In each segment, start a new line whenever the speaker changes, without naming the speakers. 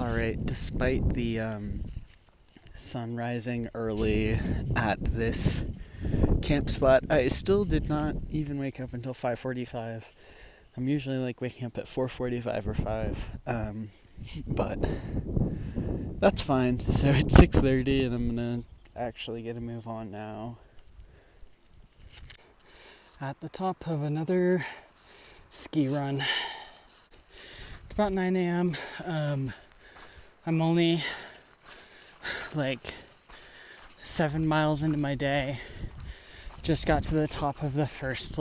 Alright, despite the sun rising early at this camp spot, I still did not even wake up until 5:45. I'm usually waking up at 4:45 or 5, but that's fine. So it's 6:30 and I'm gonna actually get a move on now. At the top of another ski run. It's about 9 a.m. I'm only 7 miles into my day. Just got to the top of the first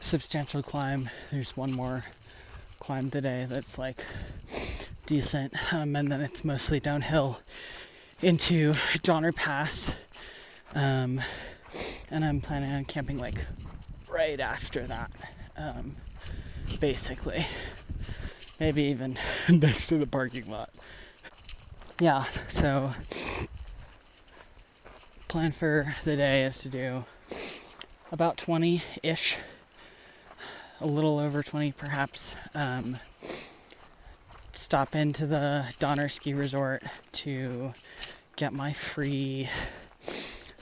substantial climb. There's one more climb today that's decent, and then it's mostly downhill into Donner Pass, and I'm planning on camping right after that, basically. Maybe even next to the parking lot. Yeah, so plan for the day is to do about 20-ish, a little over 20 perhaps. Stop into the Donner Ski Resort to get my free...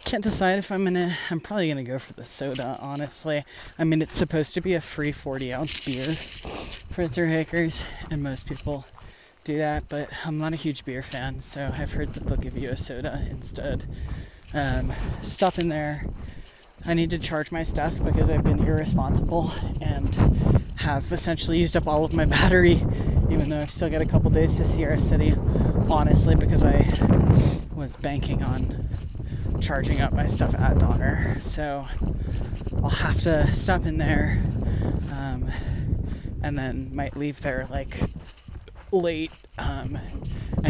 Can't decide if I'm probably gonna go for the soda, honestly. I mean, it's supposed to be a free 40-ounce beer for Thru hikers, and most people do that, but I'm not a huge beer fan, so I've heard that they'll give you a soda instead. Stop in there. I need to charge my stuff because I've been irresponsible and have essentially used up all of my battery, even though I've still got a couple days to Sierra City, honestly, because I was banking on charging up my stuff at Donner. So I'll have to stop in there, and then might leave there late, and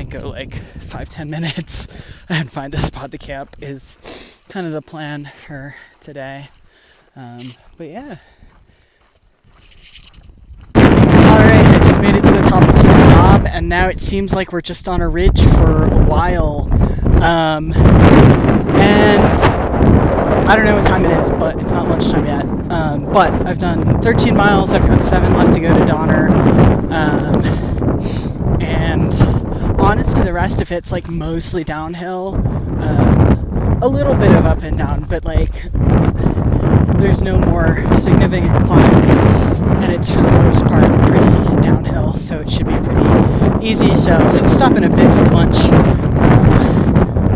go 5-10 minutes and find a spot to camp is kind of the plan for today. But yeah. Alright, I just made it to the top of Thru Knob, and now it seems like we're just on a ridge for a while. And I don't know what time it is, but it's not lunchtime yet. But I've done 13 miles, I've got 7 left to go to Donner. And honestly, the rest of it's mostly downhill. A little bit of up and down, but there's no more significant climbs, and it's for the most part pretty downhill, so it should be pretty easy. So I'll stop in a bit for lunch,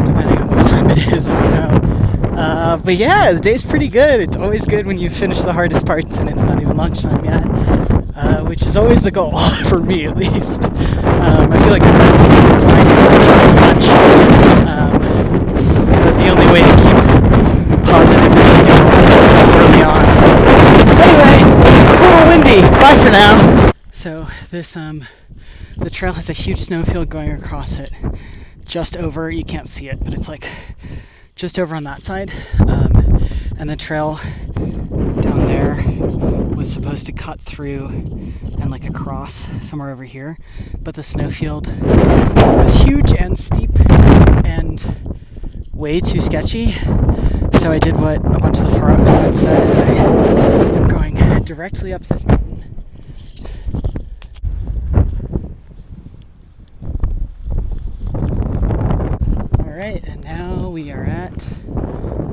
depending on what time it is, I don't know. But yeah, the day's pretty good. It's always good when you finish the hardest parts and it's not even lunchtime yet, which is always the goal, for me at least. I feel like I'm relatively declined so much after lunch, but the only way to keep positive is to do all that stuff early on. Anyway, it's a little windy. Bye for now. So this, the trail has a huge snowfield going across it. Just over, you can't see it, but it's just over on that side. And the trail down there was supposed to cut through and across somewhere over here, but the snowfield was huge and steep and way too sketchy, so I did what a bunch of the far out comments said, and I am going directly up this mountain. Alright, and now we are at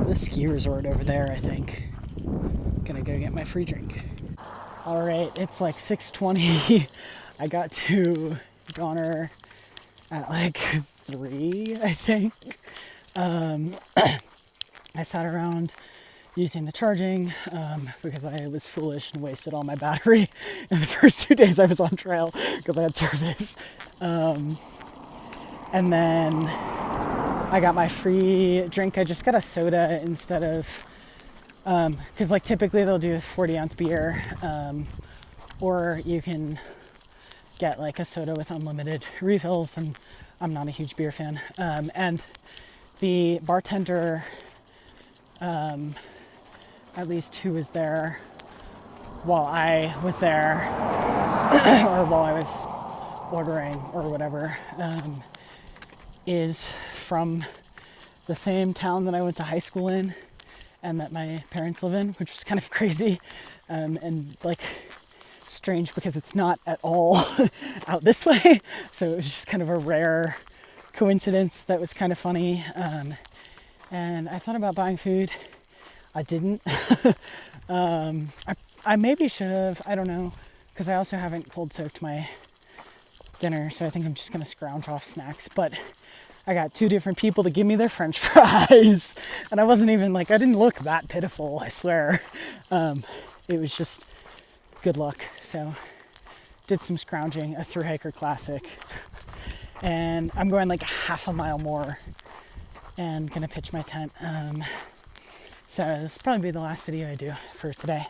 the ski resort over there, I think. Gonna go get my free drink. Alright, it's 6:20. I got to Donner at 3, I think. I sat around using the charging because I was foolish and wasted all my battery in the first 2 days I was on trail because I had service. And then I got my free drink. I just got a soda instead of, because typically they'll do a 40-ounce beer, or you can get a soda with unlimited refills, and I'm not a huge beer fan. And the bartender, at least who was there while I was there, or while I was ordering or whatever, is from the same town that I went to high school in and that my parents live in, which was kind of crazy. And strange because it's not at all out this way. So it was just kind of a rare coincidence that was kind of funny. And I thought about buying food. I didn't. I maybe should have, I don't know, because I also haven't cold soaked my dinner, so I think I'm just going to scrounge off snacks. But I got 2 different people to give me their french fries, and I wasn't even like, I didn't look that pitiful, I swear. It was just good luck. So did some scrounging, a Thru Hiker classic, and I'm going like half a mile more and gonna pitch my tent. So this will probably be the last video I do for today.